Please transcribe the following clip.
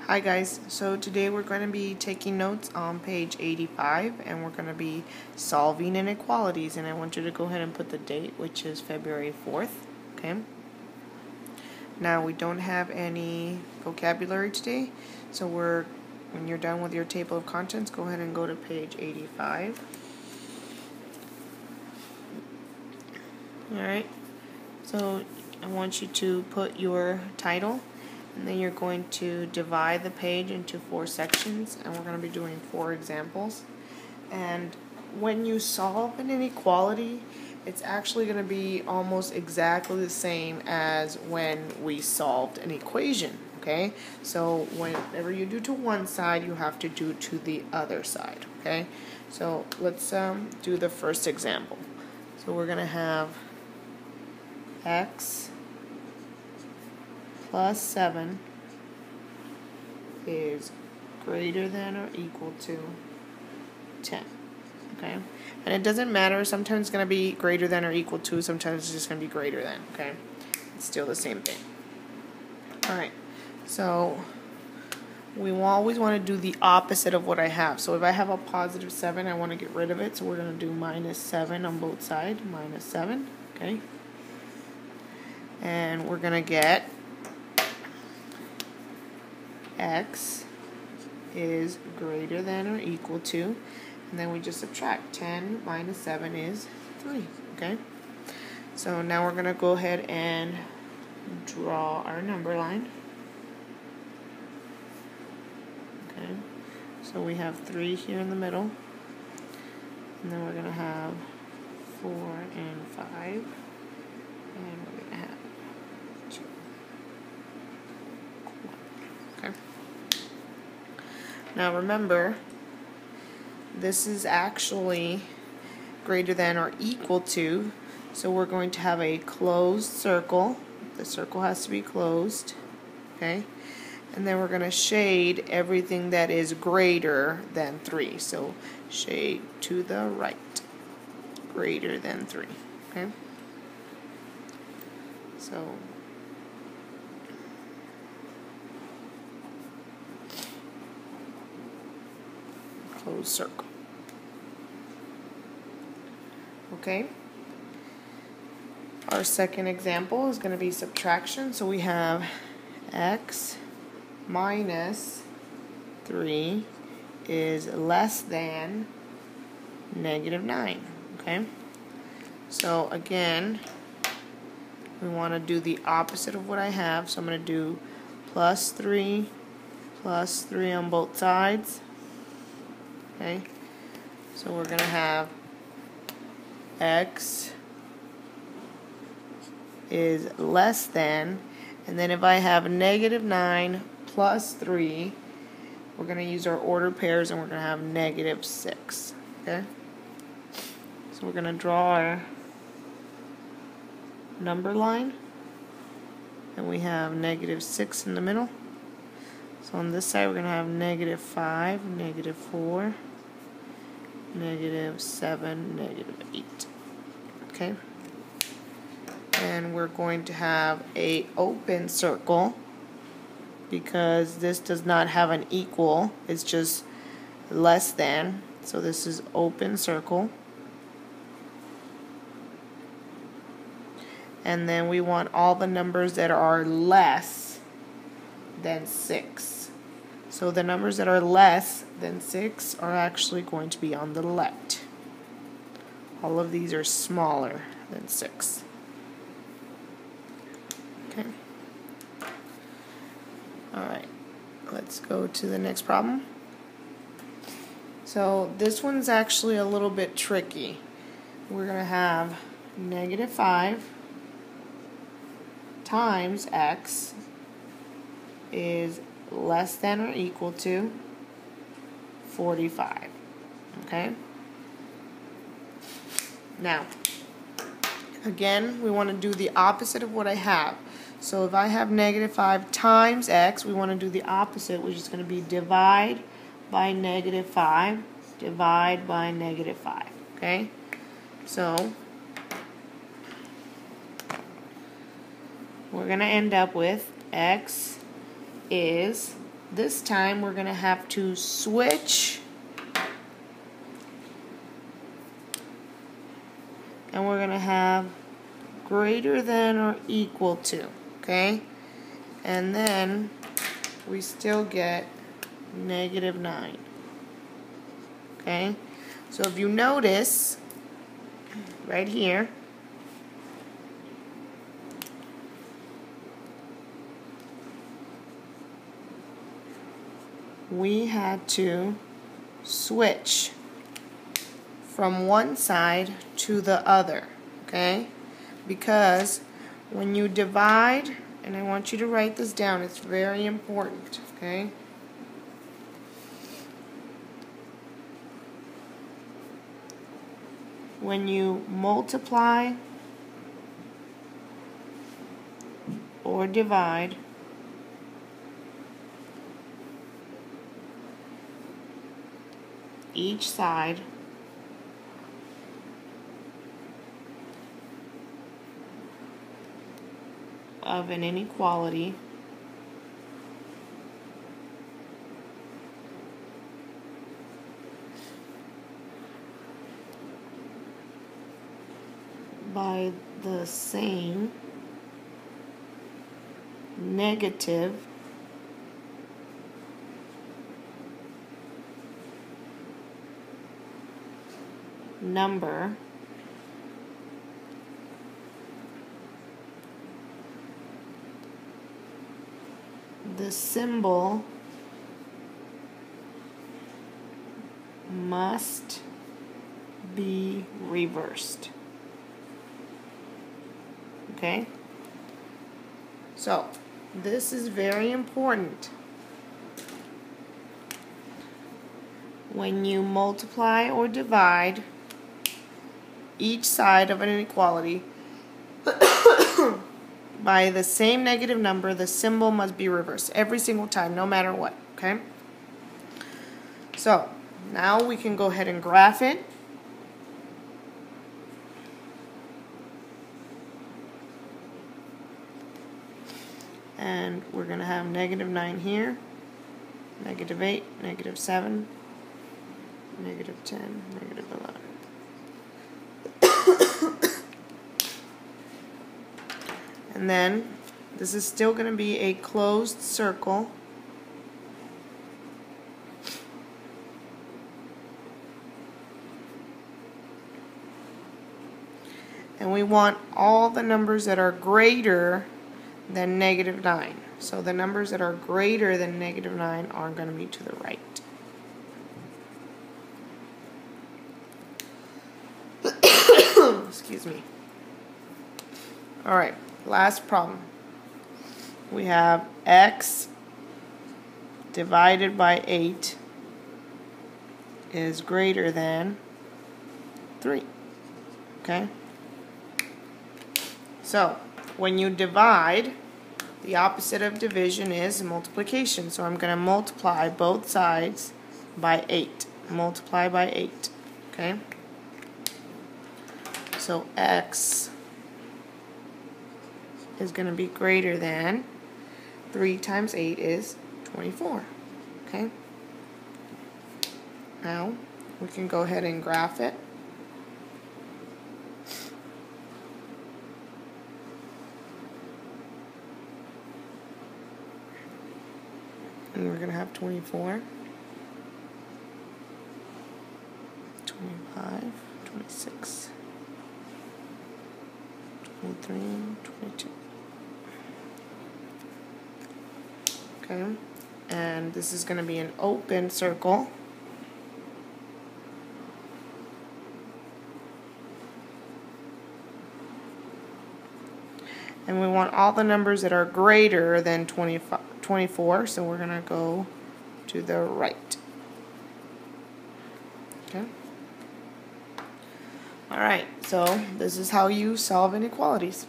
Hi guys, so today we're going to be taking notes on page 85 and we're going to be solving inequalities, and I want you to go ahead and put the date, which is February 4th, okay? Now we don't have any vocabulary today, so when you're done with your table of contents, go ahead and go to page 85. Alright, so I want you to put your title, and then you're going to divide the page into 4 sections, and we're going to be doing 4 examples. And when you solve an inequality, it's actually going to be almost exactly the same as when we solved an equation, okay? So whenever you do to one side, you have to do to the other side, okay? So let's do the first example. So we're going to have x plus 7 is greater than or equal to 10. Okay? And it doesn't matter. Sometimes it's going to be greater than or equal to. Sometimes it's just going to be greater than. Okay? It's still the same thing. Alright. So we always want to do the opposite of what I have. So if I have a positive 7, I want to get rid of it. So we're going to do minus 7 on both sides. Minus 7. Okay? And we're going to get x is greater than or equal to, and then we just subtract. 10 minus 7 is 3, okay? So now we're going to go ahead and draw our number line. Okay, so we have 3 here in the middle, and then we're going to have 4 and 5, and we're going to have 2. Okay. Now remember, this is actually greater than or equal to, so we're going to have a closed circle. The circle has to be closed, okay? And then we're going to shade everything that is greater than 3. So shade to the right, greater than 3, okay? So closed circle. Okay. Our second example is going to be subtraction. So we have x minus 3 is less than negative 9. Okay. So again, we want to do the opposite of what I have. So I'm going to do plus 3 on both sides. Okay, so we're going to have x is less than, and then if I have negative 9 plus 3, we're going to use our ordered pairs, and we're going to have negative 6. Okay, so we're going to draw our number line, and we have negative 6 in the middle. So on this side we're going to have negative 5, negative 4, negative 7, negative 8. Okay? And we're going to have a open circle because this does not have an equal. It's just less than. So this is open circle. And then we want all the numbers that are less than 6. So the numbers that are less than 6 are actually going to be on the left. All of these are smaller than 6. Okay. Alright, let's go to the next problem. So this one's actually a little bit tricky. We're going to have negative 5 times x is less than or equal to 45. Okay? Now, again, we want to do the opposite of what I have. So if I have negative 5 times x, we want to do the opposite, which is going to be divide by negative 5, divide by negative 5. Okay? So we're going to end up with x is this time we're going to have to switch, and we're going to have greater than or equal to, okay? And then we still get -9, okay? So if you notice, right here, we had to switch from one side to the other, okay? Because when you divide, and I want you to write this down, it's very important, okay? When you multiply or divide, each side of an inequality by the same negative number the symbol must be reversed. Okay? So, this is very important. When you multiply or divide each side of an inequality by the same negative number, the symbol must be reversed every single time, no matter what, okay? So, now we can go ahead and graph it. And we're going to have -9 here, -8, -7, -10, -11. And then this is still going to be a closed circle. And we want all the numbers that are greater than -9. So the numbers that are greater than -9 are going to be to the right. Excuse me. Alright, last problem. We have x divided by 8 is greater than 3. Okay? So, when you divide, the opposite of division is multiplication. So I'm going to multiply both sides by 8. Multiply by 8. Okay? So x is going to be greater than 3 times 8 is 24. Okay? Now, we can go ahead and graph it. And we're going to have 24, 25, 26, 23, 22. Okay, and this is going to be an open circle. And we want all the numbers that are greater than 24, so we're going to go to the right. Okay. Alright, so this is how you solve inequalities.